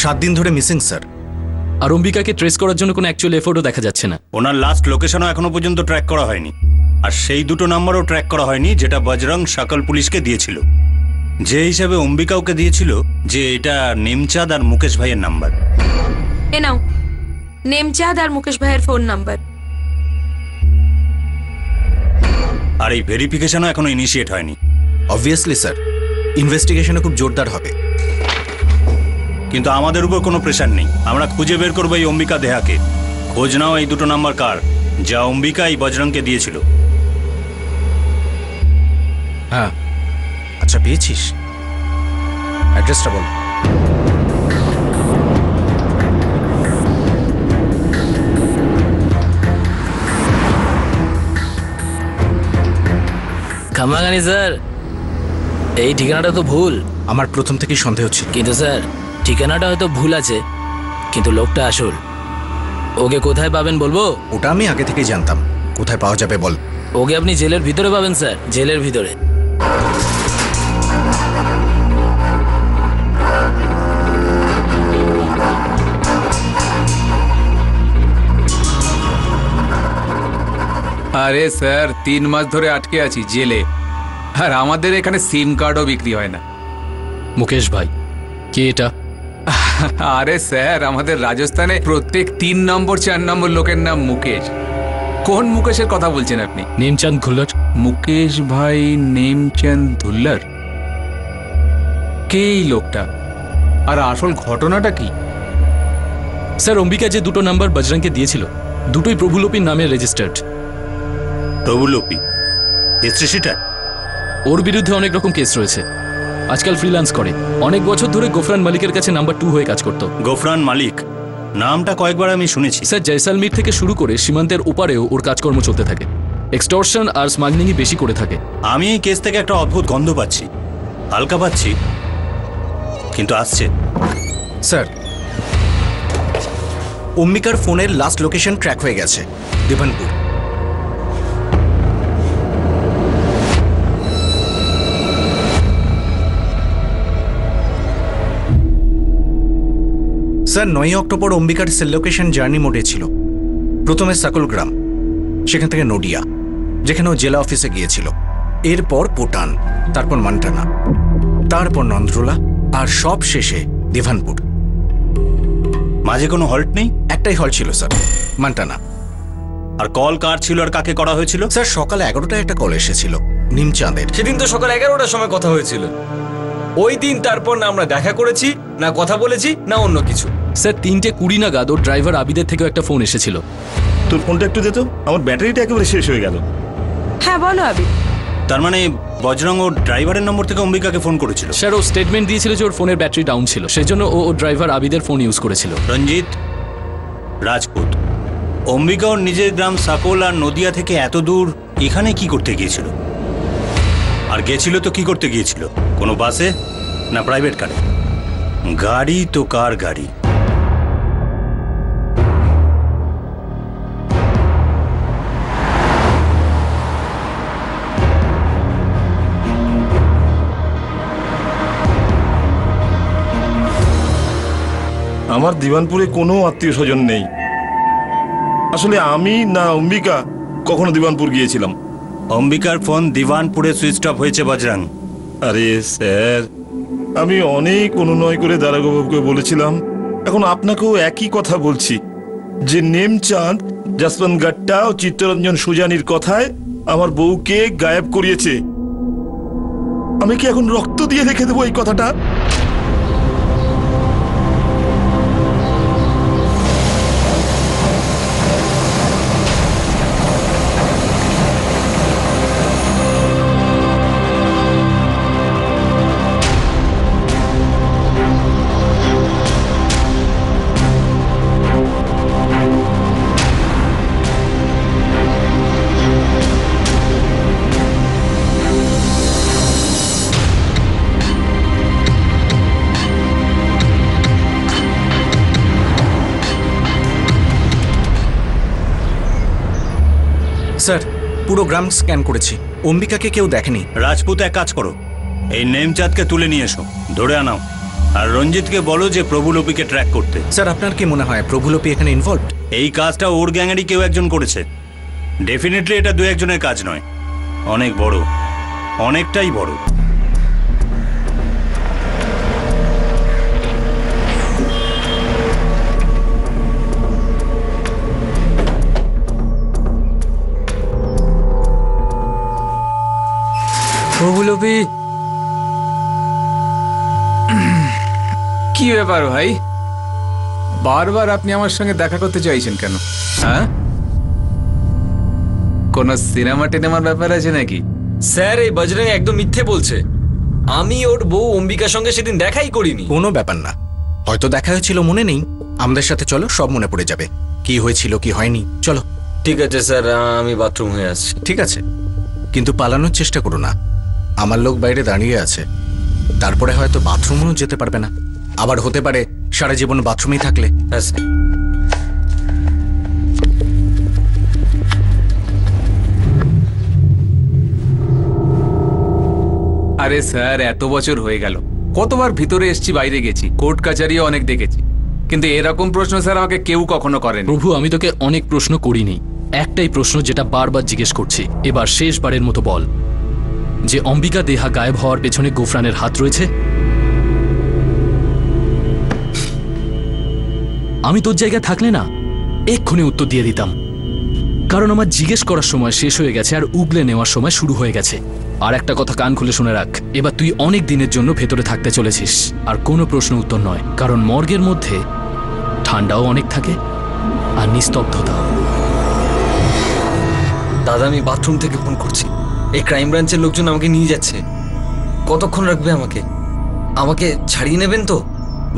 সাত দিন ধরে মিসিং স্যার। আর অম্বিকাকে ট্রেস করার জন্য কোনো অ্যাকচুয়াল এফোর্টও দেখা যাচ্ছে না। ওনার লাস্ট লোকেশনও এখনো পর্যন্ত ট্র্যাক করা হয়নি, আর সেই 2টো নাম্বারও ট্র্যাক করা হয়নি যেটা বজরং সকল পুলিশকে দিয়েছিল, যে হিসাবে অম্বিকা ওকে দিয়েছিল যে এটা নেমচাঁদ আর মুকেশ ভাইয়ের নাম্বার। এ নাও, নেমচাঁদ আর মুকেশ ভাইয়ের ফোন নাম্বার। আর এই ভেরিফিকেশনও এখনো ইনিশিয়েট হয়নি। অবভিয়াসলি স্যার, ইনভেস্টিগেশনে খুব জোরদার হবে, কিন্তু আমাদের উপর কোনো প্রেশার নেই। আমরা খুঁজে বের করবো এই অম্বিকা দেহাকে। খোঁজ নাও এই 2টো নাম্বার কার যা অম্বিকা এই বজরংকে দিয়েছিল। হ্যাঁ, আচ্ছা পেয়েছিস? অ্যাড্রেসটা বল। খামাগানি স্যার, এই ঠিকানাটা তো ভুল। আমার প্রথম থেকেই সন্দেহ হচ্ছে। কিন্তু স্যার, ঠিকানাটা হয়তো ভুল আছে, কিন্তু লোকটা আসল। ওকে কোথায় পাবেন বলবো? ওটা আমি আগে থেকেই জানতাম। কোথায় পাওয়া যাবে বল। ওকে আপনি জেলের ভিতরে পাবেন স্যার, জেলের ভিতরে। আরে স্যার 3 মাস ধরে আটকে আছি জেলে, আর আমাদের এখানে সিম কার্ডও বিক্রি হয় না। মুকেশ ভাই, কে এটা? আরে স্যার, আমাদের রাজস্থানে প্রত্যেক 3 নম্বর 4 নম্বর লোকের নাম মুকেশ। কোন মুকেশের কথা বলছেন আপনি? নেমচাঁদ ঘুল্লার। মুকেশ ভাই নেমচাঁদ ধুল্লার? কে এই লোকটা, আর আসল ঘটনাটা কি? স্যার, অম্বিকা যে 2টো নাম্বার বজরংকে দিয়েছিল, দুটোই প্রভুলোপীর নামে রেজিস্টার্ড। প্রভুলোপী হিস্ট্রি? ওর বিরুদ্ধে অনেক রকম কেস রয়েছে। আজকাল ফ্রিল্যান্স করে, অনেক বছর ধরে গোফরান মালিকের কাছে নাম্বার 2 হয়ে কাজ করত। গোফরান মালিক নামটা কয়েকবার আমি শুনেছি। স্যার, জয়সালমীর থেকে শুরু করে সীমান্তের ওপারেও ওর কাজকর্ম চলতে থাকে। এক্সটর্শন আর স্মাগলিংই বেশি করে থাকে। আমি এই কেস থেকে একটা অদ্ভুত গন্ধ পাচ্ছি, হালকা পাচ্ছি, কিন্তু আসছে। স্যার, অম্বিকার ফোনের লাস্ট লোকেশন ট্র্যাক হয়ে গেছে, দিবানপুর। স্যার, 9 অক্টোবর অম্বিকার সেল লোকেশন জার্নি মোডে ছিল। প্রথমে সকল গ্রাম, সেখান থেকে নডিয়া, যেখানে ও জেলা অফিসে গিয়েছিল। এরপর পোটান, তারপর মান্টানা, তারপর নন্দ্রোলা, আর সব শেষে দিভানপুর। মাঝে কোনো হল্ট নেই? একটাই হল্ট ছিল স্যার, মান্টানা। আর কল কার ছিল আর কাকে করা হয়েছিল? স্যার, সকাল 11টায় একটা কল এসেছিল নিমচাঁদের। সেদিন তো সকাল 11টার সময় কথা হয়েছিল। ওই দিন তারপর না আমরা দেখা করেছি, না কথা বলেছি, না অন্য কিছু। স্যার, 3:20 নাগাদ ওর ড্রাইভার আবিদের থেকেও একটা ফোন এসেছিল। তোর ফোনটা একটু দে তো, আমার ব্যাটারিটা একেবারে শেষ হয়ে গেল। হ্যাঁ বলো আবিদ। তার মানে বজরং ও ড্রাইভারের নম্বর থেকে অম্বিকাকে ফোন করেছিল? স্যার, ও স্টেটমেন্ট দিয়েছিল যে ওর ফোনের ব্যাটারি ডাউন ছিল, সেজন্য ও ড্রাইভার আবিদের ফোন ইউজ করেছিল। রঞ্জিত রাজপুত, অম্বিকা ওর নিজের গ্রাম সাকোল আর নদিয়া থেকে এত দূর এখানে কি করতে গিয়েছিল? আর গেছিল তো কি করতে গিয়েছিল? কোনো বাসে না প্রাইভেট কারে? গাড়ি তো কার গাড়ি? আমার দিবানপুরে কোনো আত্মীয় স্বজন নেই। আসলে আমি না অম্বিকা কখনো দিবানপুর গিয়েছিলাম। অম্বিকার ফোন দিবানপুরে সুইচ অফ হয়েছে বজরং। আরে স্যার, আমি অনেক অনুনয় করে দারোগাবাবুকে বলেছিলাম, এখন আপনাকেও একই কথা বলছি যে নেমচাঁদ, যশবন্ত গাট্টা ও চিত্তরঞ্জন সুজানির কথায় আমার বউকে গায়েব করিয়েছে। আমি কি এখন রক্ত দিয়ে রেখে দেবো এই কথাটা? স্যার, পুরো গ্রাম স্ক্যান করেছি, অম্বিকাকে কেউ দেখেনি। রাজপুত, এক কাজ করো, এই নেমচাঁদকে তুলে নিয়ে এসো, ধরে আনাও। আর রঞ্জিতকে বলো যে প্রভুলোপীকে ট্র্যাক করতে। স্যার, আপনার কি মনে হয় প্রভুলোপী এখানে ইনভলভড? এই কাজটা ওর গ্যাংয়েরই কেউ একজন করেছে। ডেফিনেটলি এটা 2-1 কাজ নয়, অনেক বড়, অনেকটাই বড়। প্রভুলোপী, কি ব্যাপার ভাই, বারবার আপনি আমার সঙ্গে দেখা করতে চাইছেন কেন? হ্যাঁ, কোন সিনেমা টিনেমার ব্যাপার আছে নাকি? স্যার, এই বজরং একদম মিথ্যে বলছে। আমি ওর বউ অম্বিকার সঙ্গে সেদিন দেখাই করিনি। কোনো ব্যাপার না, হয়তো দেখা হয়েছিল, মনে নেই। আমাদের সাথে চলো, সব মনে পড়ে যাবে, কি হয়েছিল কি হয়নি। চলো। ঠিক আছে স্যার, আমি বাথরুম হয়ে আসছি। ঠিক আছে, কিন্তু পালানোর চেষ্টা করো না। আমার লোক বাইরে দাঁড়িয়ে আছে, তারপরে হয়তো বাথরুমেও যেতে পারবে না, আবার হতে পারে সারা জীবন বাথরুমেই থাকলে। হ্যাঁ স্যার। আরে স্যার, এত বছর হয়ে গেল, কতবার ভিতরে এসছি, বাইরে গেছি, কোর্ট কাচারিও অনেক দেখেছি, কিন্তু এরকম প্রশ্ন স্যার আমাকে কেউ কখনো করেনি। প্রভু, আমি তোকে অনেক প্রশ্ন করিনি, একটাই প্রশ্ন যেটা বারবার জিজ্ঞেস করছি, এবার শেষবারের মতো বল যে অম্বিকা দেহা গায়েব হওয়ার পেছনে গোফরানের হাত রয়েছে। আমি তোর জায়গায় থাকলে না এক্ষুনি উত্তর দিয়ে দিতাম, কারণ আমার জিজ্ঞেস করার সময় শেষ হয়ে গেছে আর উগলে নেওয়ার সময় শুরু হয়ে গেছে। আর একটা কথা কান খুলে শুনে রাখ, এবার তুই অনেক দিনের জন্য ভেতরে থাকতে চলেছিস, আর কোনো প্রশ্ন উত্তর নয়, কারণ মর্গের মধ্যে ঠান্ডাও অনেক থাকে আর নিস্তব্ধতাও। দাদা আমি বাথরুম থেকে ফোন করছি, এই ক্রাইম ব্রাঞ্চের লোকজন আমাকে নিয়ে যাচ্ছে। কতক্ষণ রাখবে আমাকে? আমাকে ছাড়িয়ে নেবেন তো?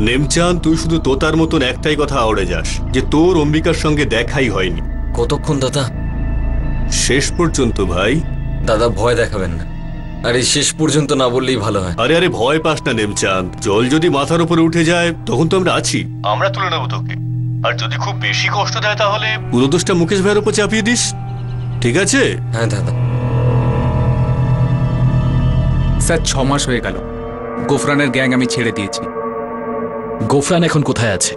নেমচাঁদ, তুই শুধু তোতার মতন একটাই কথা আওড়ে যাস যে তোর অম্বিকার সঙ্গে দেখাই হয়নি। কতক্ষণ দাদা? শেষ পর্যন্ত ভাই। দাদা ভয় দেখাবেন না, আরে শেষ পর্যন্ত না বললেই ভালো হয়। আরে আরে ভয় পাস না নেমচাঁদ, জল যদি মাথার উপরে উঠে যায় তখন তো আমরা আছি, আমরা তুলে নেবো তোকে। আর যদি খুব বেশি কষ্ট দেয় তাহলে পুরো দোষটা মুকেশ ভাইয়ের উপর চাপিয়ে দিস, ঠিক আছে? হ্যাঁ দাদা। স্যার 6 মাস হয়ে গেল গোফরানের গ্যাং আমি ছেড়ে দিয়েছি। গোফরান এখন কোথায় আছে?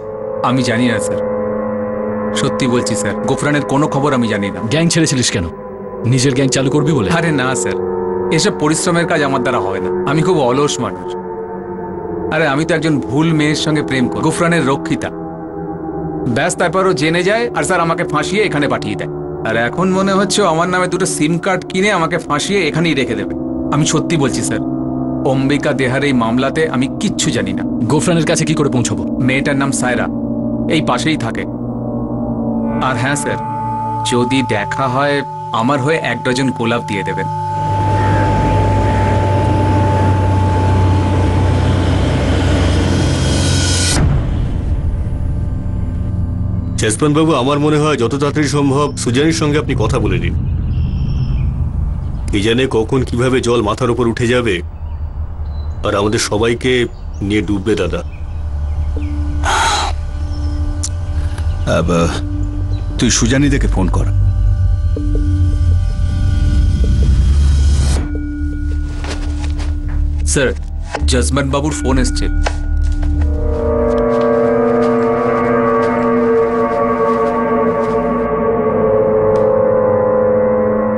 আমি জানি না স্যার, সত্যি বলছি স্যার, গোফরানের কোনো খবর আমি জানি না। গ্যাং ছেড়েছিলিস কেন? নিজের গ্যাং চালু করবি বলে? আরে না স্যার, এসব পরিশ্রমের কাজ আমার দ্বারা হবে না, আমি খুব অলস মানুষ। আরে আমি তো একজন ভুল মেয়ের সঙ্গে প্রেম করি, গোফরানের রক্ষিতা, ব্যাস তারপরও জেনে যায় আর স্যার আমাকে ফাঁসিয়ে এখানে পাঠিয়ে দেয়। আর এখন মনে হচ্ছে আমার নামে 2টো সিম কার্ড কিনে আমাকে ফাঁসিয়ে এখানেই রেখে দেবে। আমি সত্যি বলছি স্যার, অম্বিকা দেহার এই মামলাতে আমি কিচ্ছু জানি না। গোফরানের কাছে কি করে পৌঁছবো? মেয়েটার নাম সায়রা, এই পাশেই থাকে। আর হ্যাঁ স্যার, যদি দেখা হয় আমার হয়ে 1 ডজন গোলাপ দিয়ে দেবেন। জসবন্ত বাবু, আমার মনে হয় যত তাড়াতাড়ি সম্ভব সুজানির সঙ্গে আপনি কথা বলে নিন। কি জানে কখন কিভাবে জল মাথার উপর উঠে যাবে আর আমাদের সবাইকে নিয়ে ডুববে দাদা। তুই সুজানি দেখে ফোন কর। স্যার, জসবন্ত বাবুর ফোন এসছে।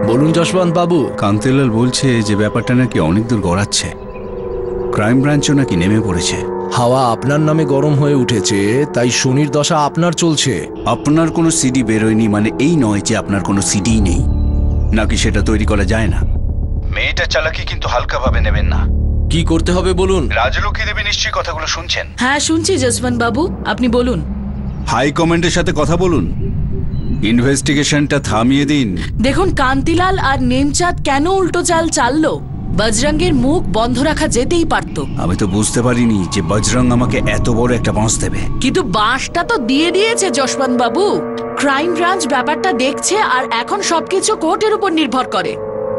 বলুন যশবন্ত বাবু। কান্তিলাল বলছে যে ব্যাপারটা নাকি অনেক দূর গড়াচ্ছে, ক্রাইম ব্রাঞ্চও নাকি নেমে পড়েছে। হাওয়া আপনার নামে গরম হয়ে উঠেছে, তাই শনির দশা আপনার চলছে। আপনার কোনো সিডি বেরোয়নি মানে এই নয় যে আপনার কোনো সিডি নেই, নাকি সেটা তৈরি করা যায় না। মেয়েটা চালাকি কিন্তু হালকাভাবে নেবেন না। কি করতে হবে বলুন? রাজলক্ষ্মী দেবী নিশ্চয়ই কথাগুলো শুনছেন। হ্যাঁ শুনছি জসবন্ত বাবু, আপনি বলুন। হাই কমান্ডের সাথে কথা বলুন, ইনভেস্টিগেশনটা থামিয়ে দিন। দেখুন কান্তিলাল আর নেমচাঁদ কেন উল্টো চাল চাললো, বজরঙ্গের মুখ বন্ধ রাখা যেতেই পারতো। আমি তো বুঝতে পারিনি যে বজরং আমাকে এত বড় একটা বাঁশ দেবে। কিন্তু বাঁশটা তো দিয়ে দিয়েছে যশবন্ত বাবু। ক্রাইম ব্রাঞ্চ ব্যাপারটা দেখছে আর এখন সবকিছু কোর্টের উপর নির্ভর করে।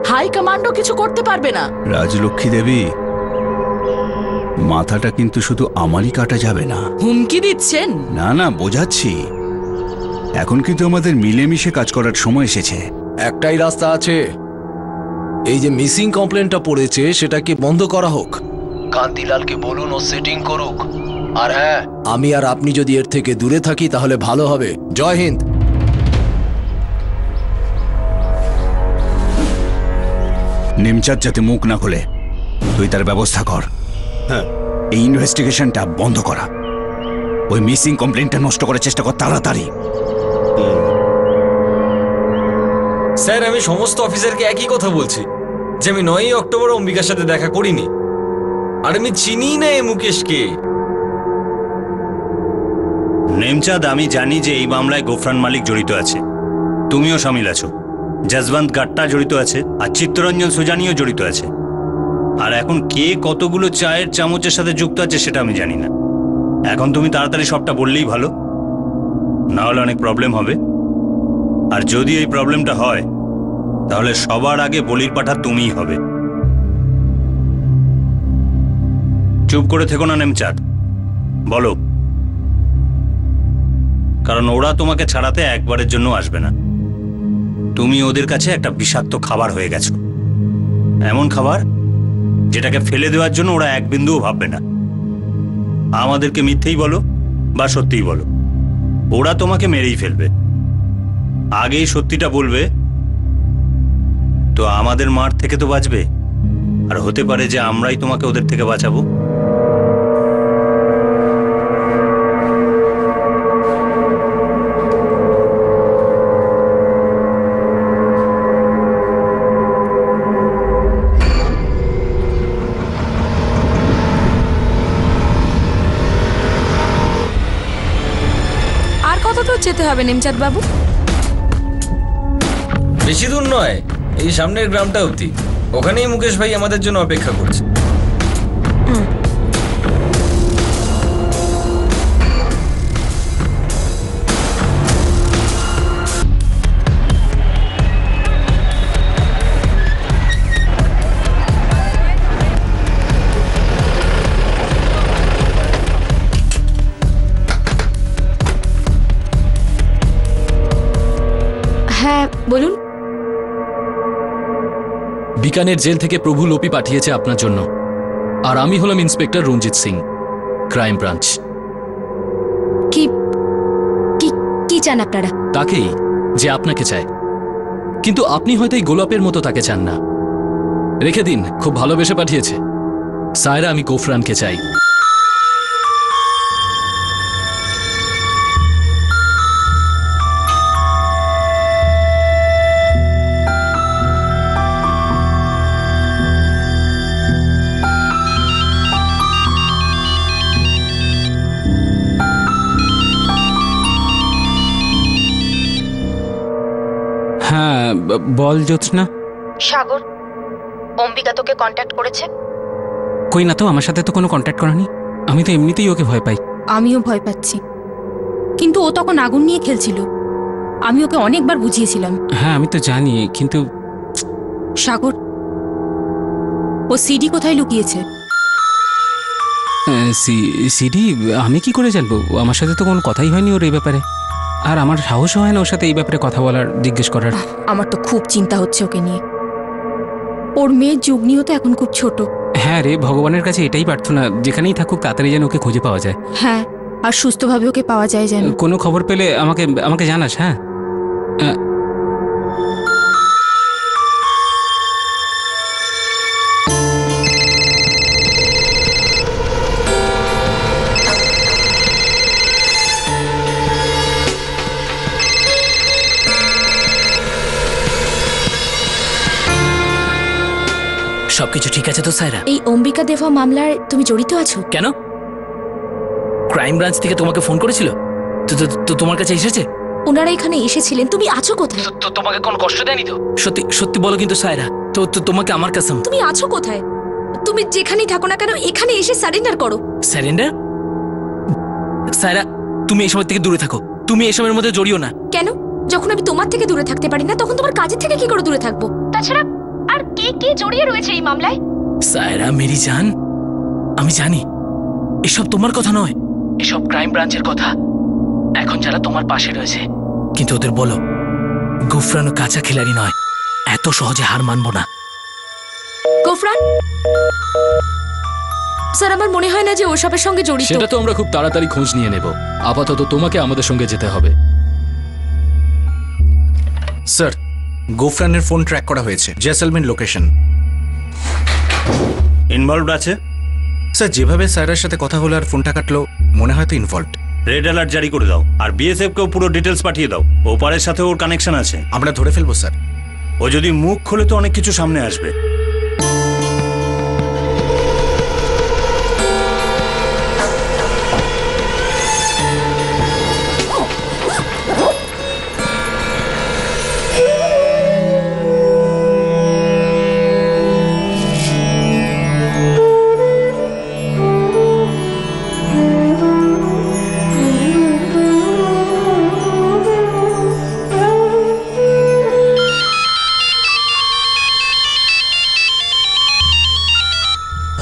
হাই কমান্ডও কিছু করতে পারবে না। রাজলক্ষ্মী দেবী, মাথাটা কিন্তু শুধু আমারই কাটা যাবে না। হুমকি দিচ্ছেন? না না, বোঝাচ্ছি। এখন কিন্তু আমাদের মিলেমিশে কাজ করার সময় এসেছে। একটাই রাস্তা আছে, এই যে মিসিং কমপ্লেনটা পড়েছে সেটাকে বন্ধ করা হোক। কান্তিলালকে বলুন ও সেটিং করুক। আর হ্যাঁ, আমি আর আপনি যদি এর থেকে দূরে থাকি তাহলে ভালো হবে। জয় হিন্দ। নেমচাঁদ যাতে মুখ না খোলে তুই তার ব্যবস্থা কর। হ্যাঁ, এই ইনভেস্টিগেশনটা বন্ধ করা, ওই মিসিং কমপ্লেনটা নষ্ট করার চেষ্টা কর তাড়াতাড়ি। স্যার, আমি সমস্ত অফিসারকে একই কথা বলছি যে আমি 9ই অক্টোবর অম্বিকার সাথে দেখা করিনি, আর আমি চিনি না এই মুকেশকে। নেমচাঁদ, আমি জানি যে এই মামলায় গোফরান মালিক জড়িত আছে, তুমিও সামিল আছো, জসবন্ত গাট্টা জড়িত আছে, আর চিত্তরঞ্জন সুজানিও জড়িত আছে। আর এখন কে কতগুলো চায়ের চামচের সাথে যুক্ত আছে সেটা আমি জানি না। এখন তুমি তাড়াতাড়ি সবটা বললেই ভালো, না হলে অনেক প্রবলেম হবে। আর যদি এই প্রবলেমটা হয় তাহলে সবার আগে বলির পাঠা তুমিই হবে। চুপ করে থেকো না নেমচাঁদ, বলো, কারণ ওরা তোমাকে ছাড়াতে একবারের জন্য আসবে না। তুমি ওদের কাছে একটা বিষাক্ত খাবার হয়ে গেছো, এমন খাবার যেটাকে ফেলে দেওয়ার জন্য ওরা এক বিন্দুও ভাববে না। আমাদেরকে মিথ্যেই বলো বা সত্যিই বলো, ওরা তোমাকে মেরেই ফেলবে। আগেই সত্যিটা বলবে তো আমাদের মার থেকে তো বাঁচবে, আর হতে পারে যে আমরাই তোমাকে ওদের থেকে বাঁচাবো। আর কত দূর যেতে হবে নেমচাঁদ বাবু? বেশি দূর নয়, এই সামনের গ্রামটা অবধি। ওখানেই মুকেশ ভাই আমাদের জন্য অপেক্ষা করছে। হ্যাঁ বলুন। বিকানের জেল থেকে প্রভু লোপি পাঠিয়েছে আপনার জন্য, আর আমি হলাম inspector Ranjit Singh, crime branch. কি কি কি চান আপনারা? তাকেই, যে আপনাকে চায়, কিন্তু আপনি হয়তো এই গোলাপের মতো তাকে চান না। রেখে দিন, খুব ভালোবেসে পাঠিয়েছে। সায়রা, আমি গোফরানকে চাই। হ্যাঁ বল জ্যোৎস্না। সাগর, অম্বিকা তোকে কন্ট্যাক্ট করেছে? কই না তো, আমার সাথে তো কোনো কন্ট্যাক্ট করেনি। আমি তো এমনিতেই ওকে ভয় পাই। আমিও ভয় পাচ্ছি, কিন্তু ও তখন আগুন নিয়ে খেলছিল। আমি ওকে অনেকবার বুঝিয়েছিলাম। হ্যাঁ আমি তো জানি, কিন্তু সাগর, ও সিডি কোথায় লুকিয়েছে? সিডি আমি কি করে জানবো? আমার সাথে তো কোনো কথাই হয়নি ওর এই ব্যাপারে, আর আমার সাহস হয় না ওর সাথে এই ব্যাপারে কথা বলার, জিজ্ঞেস করার। আমার তো খুব চিন্তা হচ্ছে ওকে নিয়ে। ওর মেয়ের যুগনিও তো এখন খুব ছোট। হ্যাঁ রে, ভগবানের কাছে এটাই প্রার্থনা, যেখানেই থাকুক তাড়াতাড়ি যেন ওকে খুঁজে পাওয়া যায়। হ্যাঁ, আর সুস্থভাবে ওকে পাওয়া যায় যেন। কোনো খবর পেলে আমাকে আমাকে জানাস। হ্যাঁ সবকিছু ঠিক আছে তো সায়রা? এই অম্বিকা দেওয়া মামলায় তুমি জড়িত আছো? কেন? ক্রাইম ব্রাঞ্চ থেকে তোমাকে ফোন করেছিল? তো তোমার কাছে এসেছে? ওনারা এখানে এসেছিলেন, তুমি আছো কোথায়? তো তোমাকে কোনো কষ্ট দেয়নি তো? সত্যি সত্যি বলো কিন্তু সায়রা, তো তোমাকে আমার কাসম। তুমি আছো কোথায়? তুমি যেখানেই থাকো না কেন এখানে এসে সারেন্ডার করো। সারেন্ডার? সায়রা, তুমি এসবের থেকে দূরে থাকো। তুমি এসবের মধ্যে জড়িও না। কেন? যখন আমি তোমার থেকে দূরে থাকতে পারি না, তখন তোমার কাজের থেকে কি করে দূরে থাকবো? তাছাড়া আর কে কে জড়িয়ে রয়েছে এই মামলায়? সায়রা মেরি জান, আমি জানি এসব তোমার কথা নয়, এসব ক্রাইম ব্রাঞ্চের কথা। এখন যারা তোমার পাশে রয়েছে, কিন্তু ওদের বলো গোফরানও কাঁচা খিলাড়ি নয়, এত সহজে হার মানবো না। গোফরান স্যার, আমার মনে হয় না যে ওসবের সঙ্গে জড়িত। সেটা তো আমরা খুব তাড়াতাড়ি খোঁজ নিয়ে নেব। আপাতত তোমাকে আমাদের সঙ্গে যেতে হবে। স্যার, গোফরানের ফোন ট্র্যাক করা হয়েছে, জেসলমেন লোকেশন। ইনভলভড আছে? স্যার, যেভাবে সায়রার সাথে কথা হলো আর ফোনটা কাটলো, মনে হয় তো ইনভলভড। রেড অ্যালার্ট জারি করে দাও, আর বিএসএফ কেও পুরো ডিটেলস পাঠিয়ে দাও। ওপারের সাথে ওর কানেকশন আছে। আমরা ধরে ফেলবো স্যার। ও যদি মুখ খোলে তো অনেক কিছু সামনে আসবে।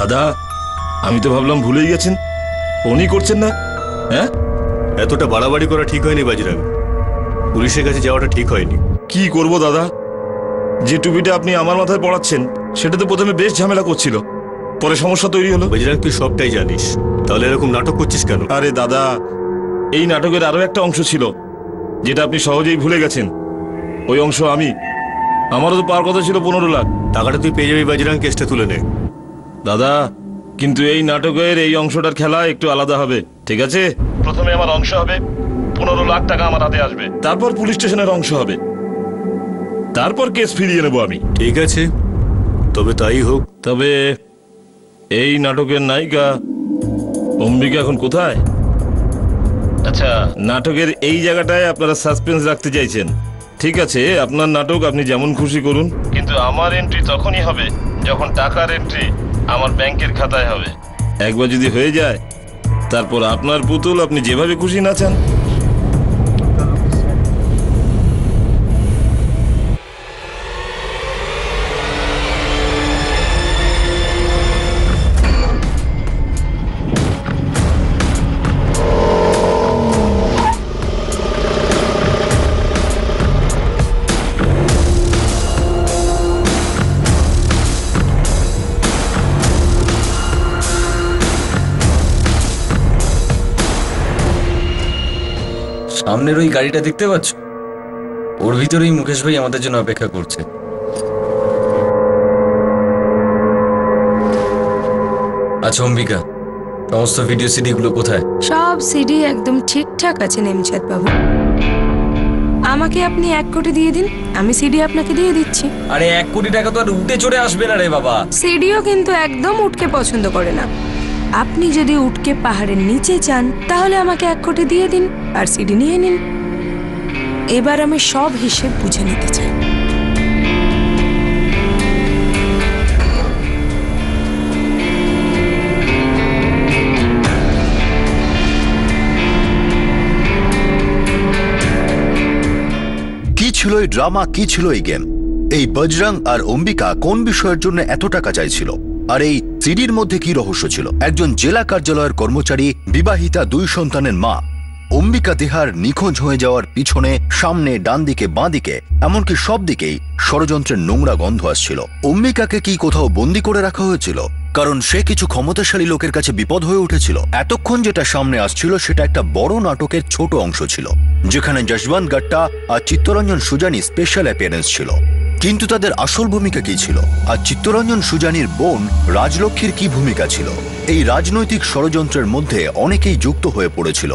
দাদা, আমি তো ভাবলাম ভুলেই গেছেন, ফোনই করছেন না। হ্যাঁ, এতটা বাড়াবাড়ি করা ঠিক হয়নি বাজিরাগ। পুলিশের কাছে যাওয়াটা ঠিক হয়নি। কি করব দাদা, যে টুপিটা আপনি আমার মাথায় পড়াচ্ছেন সেটা তো প্রথমে বেশ ঝামেলা করছিল, পরে সমস্যা তৈরি হলো। বাজিরাগ, তুই সবটাই জানিস, তাহলে এরকম নাটক করছিস কেন? আরে দাদা, এই নাটকের আরো একটা অংশ ছিল যেটা আপনি সহজেই ভুলে গেছেন। ওই অংশ আমি, আমারও তো পাওয়ার কথা ছিল 15 লাখ। টাকাটা তুই পেয়ে যাবি বাজরাং, কেসটা তুলে নে। দাদা কিন্তু এই নাটকের এই অংশটার খেলা একটু আলাদা হবে, ঠিক আছে? প্রথমে আমার অংশ হবে, 15 লাখ টাকা আমার হাতে আসবে, তারপর পুলিশ স্টেশনের অংশ হবে, তারপর কেস ফিরিয়ে নেবো আমি। ঠিক আছে, তবে তাই হোক। তবে এই নাটকের নায়িকা অম্বিকা এখন কোথায়? আচ্ছা, নাটকের এই জায়গাটায় আপনারা সাসপেন্স রাখতে চাইছেন, ঠিক আছে, আপনার নাটক আপনি যেমন খুশি করুন, কিন্তু আমার এন্ট্রি তখনই হবে যখন টাকার এন্ট্রি আমার ব্যাংকের খাতায় হবে। একবার যদি হয়ে যায়, তারপর আপনার পুতুল আপনি যেভাবে খুশি নাচান। সামনের ওই গাড়িটা দেখতে পাচ্ছ? ওর ভিতরেই মুকেশ ভাই আমাদের জন্য অপেক্ষা করছে। আচ্ছা অম্বিকা, সমস্ত ভিডিও সিডি গুলো কোথায়? সব সিডি একদম ঠিকঠাক আছে নেমচাঁদ বাবু। আমাকে আপনি 1 কোটি দিয়ে দিন, আমি সিডি আপনাকে দিয়ে দিচ্ছি। আরে 1 কোটি টাকা তো আর উঠে চড়ে আসবে না রে বাবা। সিডিও কিন্তু একদম উঠকে পছন্দ করে না। আপনি যদি উঠকে পাহাড়ের নিচে চান তাহলে আমাকে 1 কোটি দিয়ে দিন আর সিডি নিয়ে নিন। এবার আমি সব হিসেব বুঝে নিতে চাই। কি ছিল এই ড্রামা, কি ছিল এই গেম? এই বজরং আর অম্বিকা কোন বিষয়ের জন্য এত টাকা চাইছিল? আর এই সিডির মধ্যে কি রহস্য ছিল? একজন জেলা কার্যালয়ের কর্মচারী, বিবাহিতা, 2 সন্তানের মা অম্বিকা দেহার নিখোঁজ হয়ে যাওয়ার পিছনে সামনে, ডান দিকে, বাঁ দিকে, এমনকি সব দিকেই ষড়যন্ত্রের নোংরা গন্ধ আসছিল। অম্বিকাকে কি কোথাও বন্দী করে রাখা হয়েছিল? কারণ সে কিছু ক্ষমতাশালী লোকের কাছে বিপদ হয়ে উঠেছিল। এতক্ষণ যেটা সামনে আসছিল সেটা একটা বড় নাটকের ছোট অংশ ছিল, যেখানে যশবন্ত গাট্টা আর চিত্তরঞ্জন সুজানি স্পেশাল অ্যাপিয়ারেন্স ছিল। কিন্তু তাদের আসল ভূমিকা কি ছিল? আর চিত্তরঞ্জন সুজানির বোন রাজলক্ষ্মীর কি ভূমিকা ছিল? এই রাজনৈতিক ষড়যন্ত্রের মধ্যে অনেকেই যুক্ত হয়ে পড়েছিল,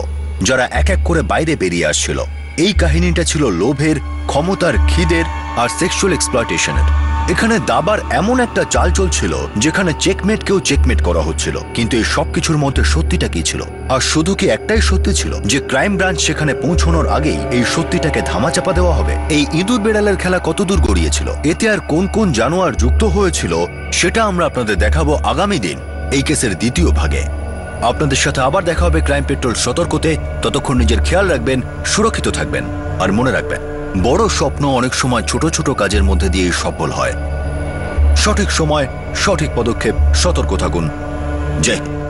যারা এক এক করে বাইরে বেরিয়ে আসছিল। এই কাহিনীটা ছিল লোভের, ক্ষমতার, খিদের আর সেক্সুয়াল এক্সপ্লয়টেশনের। এখানে দাবার এমন একটা চাল চলছিল যেখানে চেকমেটকেও চেকমেট করা হচ্ছিল। কিন্তু এই সবকিছুর মধ্যে সত্যিটা কি ছিল? আর শুধু কি একটাই সত্যি ছিল যে ক্রাইম ব্রাঞ্চ সেখানে পৌঁছানোর আগেই এই সত্যিটাকে ধামাচাপা দেওয়া হবে? এই ইঁদুর বেড়ালের খেলা কতদূর গড়িয়েছিল? এতে আর কোন কোন জানোয়ার যুক্ত হয়েছিল সেটা আমরা আপনাদের দেখাবো আগামী দিন এই কেসের দ্বিতীয় ভাগে। আপনাদের সাথে আবার দেখা হবে ক্রাইম পেট্রোল সতর্কতে। ততক্ষণ নিজের খেয়াল রাখবেন, সুরক্ষিত থাকবেন, আর মনে রাখবেন, বড় স্বপ্ন অনেক সময় ছোট ছোট কাজের মধ্যে দিয়েই সফল হয়। সঠিক সময়, সঠিক পদক্ষেপ, সতর্ক থাকুন। জয় হিন্দ।